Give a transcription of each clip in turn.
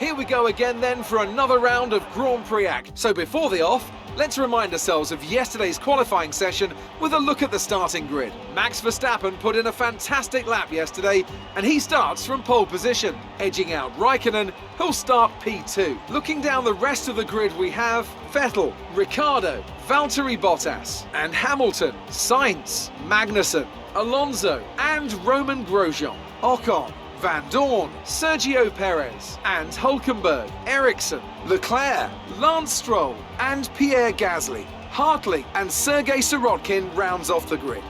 Here we go again then for another round of Grand Prix act. So before the off, let's remind ourselves of yesterday's qualifying session with a look at the starting grid. Max Verstappen put in a fantastic lap yesterday and he starts from pole position, edging out Raikkonen, who'll start P2. Looking down the rest of the grid we have Vettel, Ricciardo, Valtteri Bottas and Hamilton, Sainz, Magnussen, Alonso and Roman Grosjean, Ocon, Van Dorn, Sergio Perez and Hülkenberg, Ericsson, Leclerc, Lance Stroll and Pierre Gasly. Hartley and Sergei Sirotkin rounds off the grid.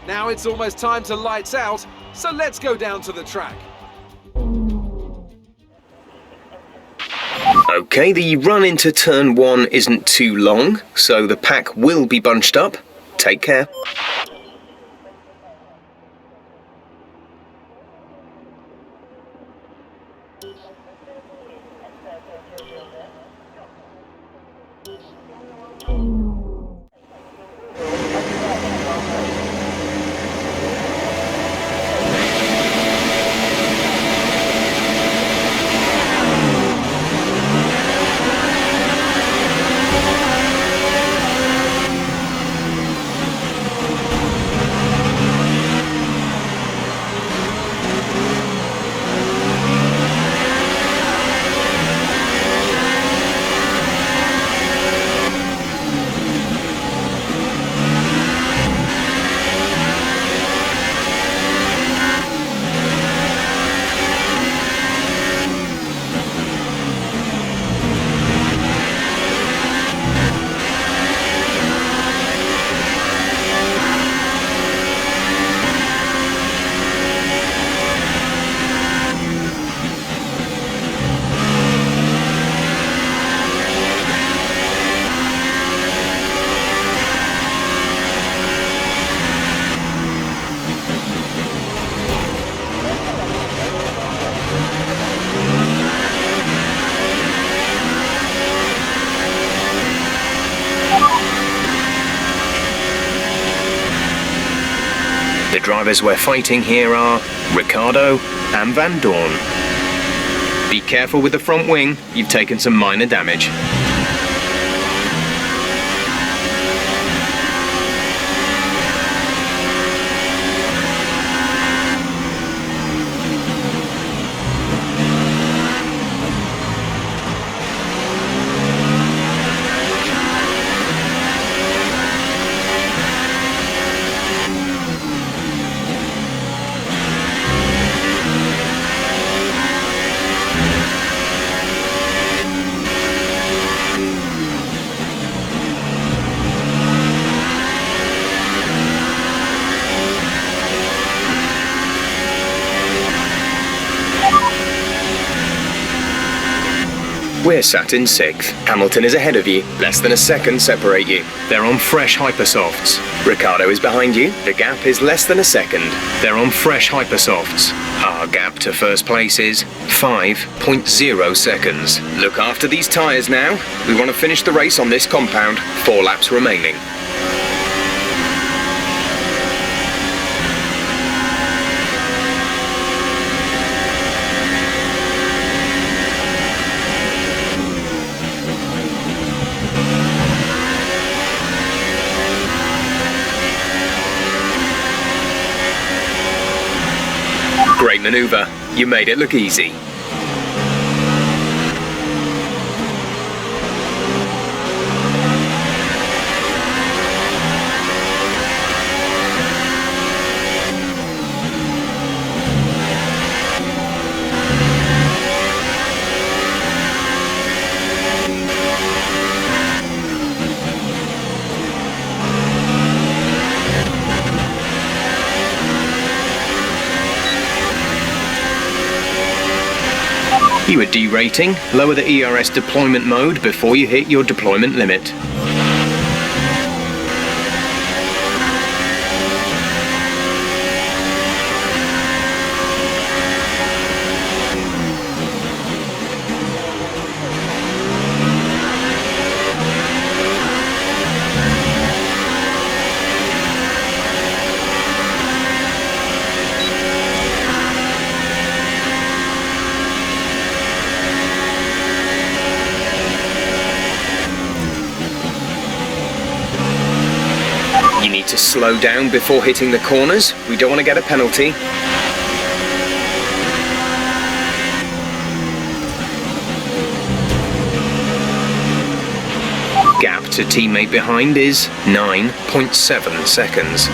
Now it's almost time to lights out, so let's go down to the track. Okay, the run into turn 1 isn't too long, so the pack will be bunched up. Take care. The drivers we're fighting here are Ricciardo and Van Dorn. Be careful with the front wing, you've taken some minor damage. We're sat in 6th. Hamilton is ahead of you. Less than a second separate you. They're on fresh hypersofts. Ricciardo is behind you. The gap is less than a second. They're on fresh hypersofts. Our gap to first place is 5.0 seconds. Look after these tyres now. We want to finish the race on this compound. 4 laps remaining. Great maneuver. You made it look easy. You are derating. Lower the ERS deployment mode before you hit your deployment limit. Need to slow down before hitting the corners. We don't want to get a penalty. Gap to teammate behind is 9.7 seconds.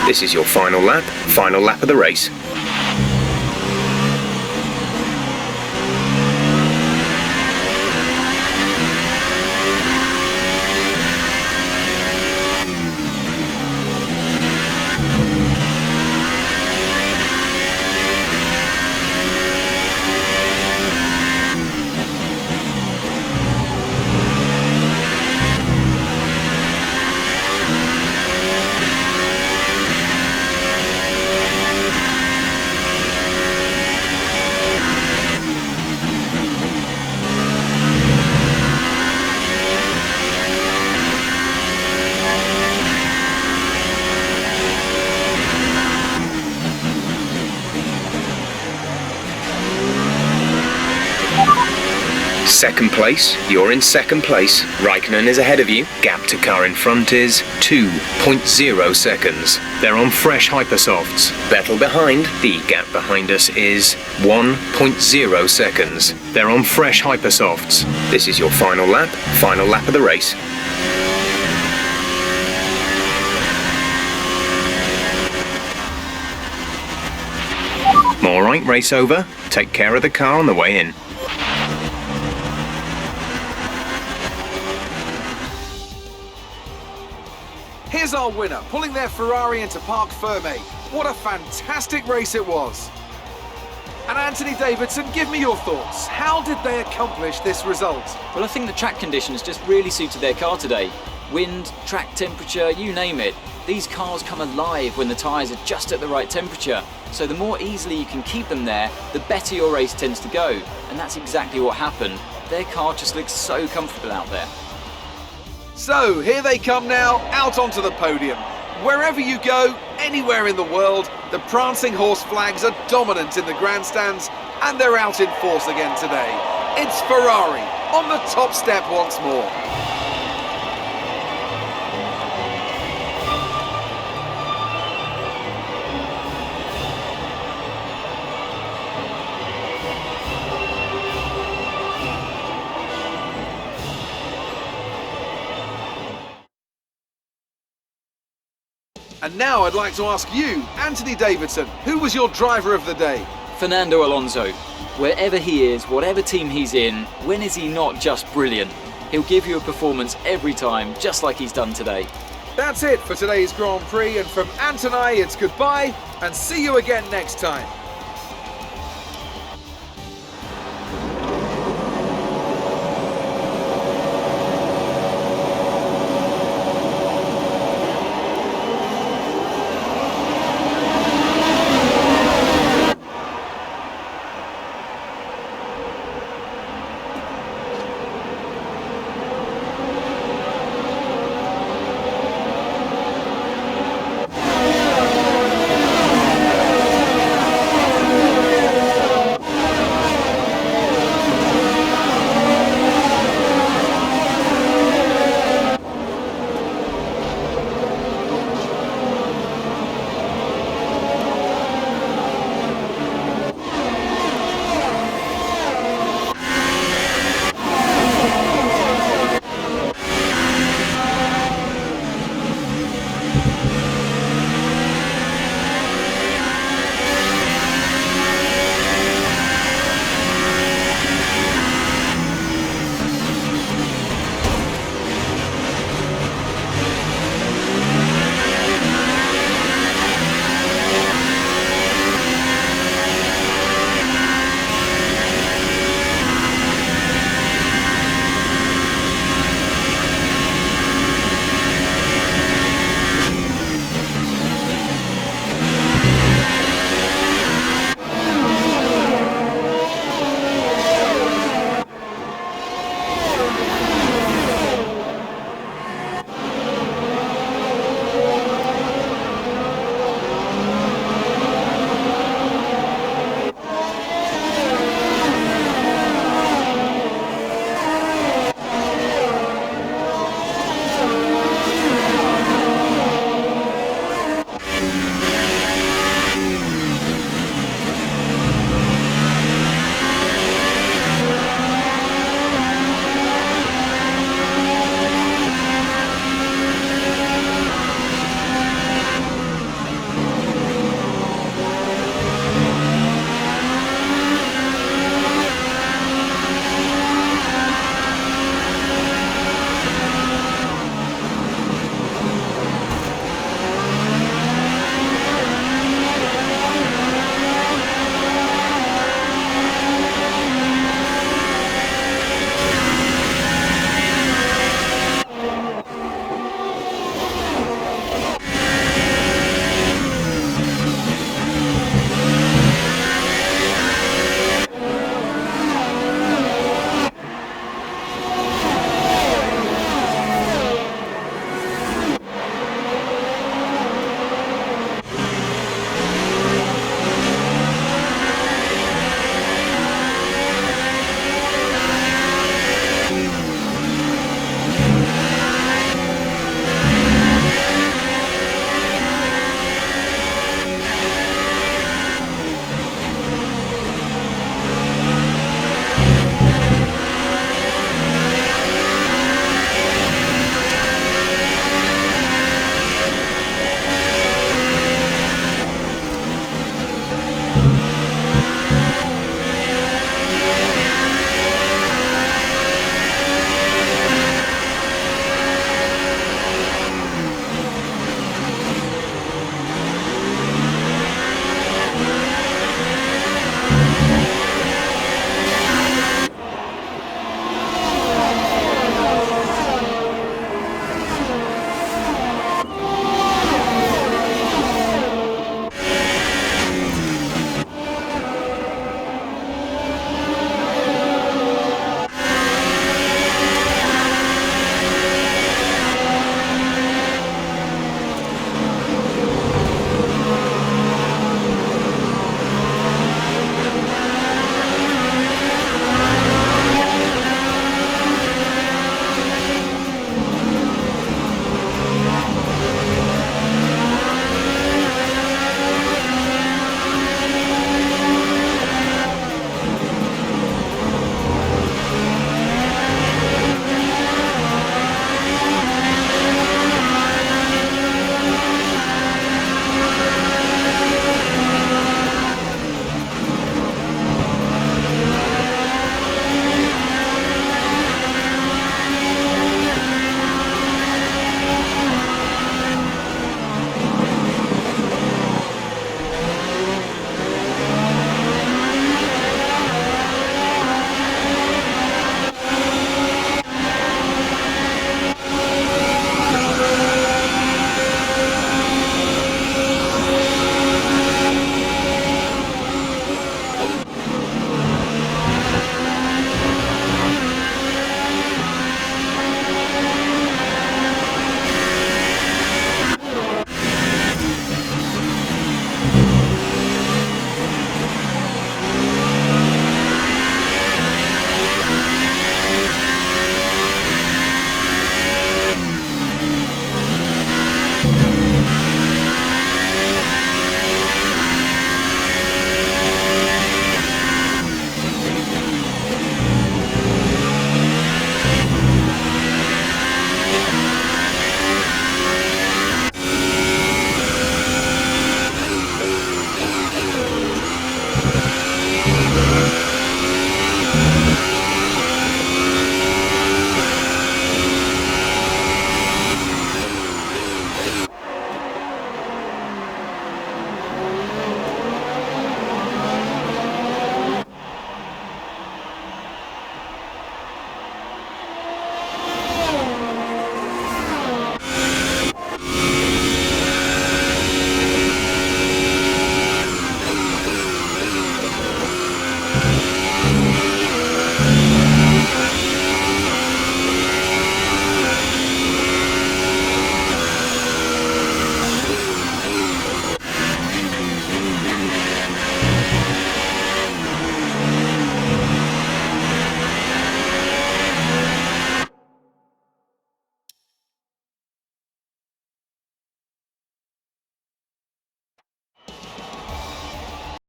This is your final lap of the race. Second place, you're in second place. Raikkonen is ahead of you. Gap to car in front is 2.0 seconds. They're on fresh Hypersofts. Vettel behind. The gap behind us is 1.0 seconds. They're on fresh Hypersofts. This is your final lap of the race. Alright, race over. Take care of the car on the way in. Here's our winner, pulling their Ferrari into Parc Fermé. What a fantastic race it was. And Anthony Davidson, give me your thoughts. How did they accomplish this result? Well, I think the track conditions just really suited their car today. Wind, track temperature, you name it. These cars come alive when the tyres are just at the right temperature. So the more easily you can keep them there, the better your race tends to go. And that's exactly what happened. Their car just looks so comfortable out there. So here they come now, out onto the podium. Wherever you go, anywhere in the world, the prancing horse flags are dominant in the grandstands, and they're out in force again today. It's Ferrari on the top step once more. And now I'd like to ask you, Anthony Davidson, who was your driver of the day? Fernando Alonso. Wherever he is, whatever team he's in, when is he not just brilliant? He'll give you a performance every time, just like he's done today. That's it for today's Grand Prix, and from Ant and I, it's goodbye, and see you again next time.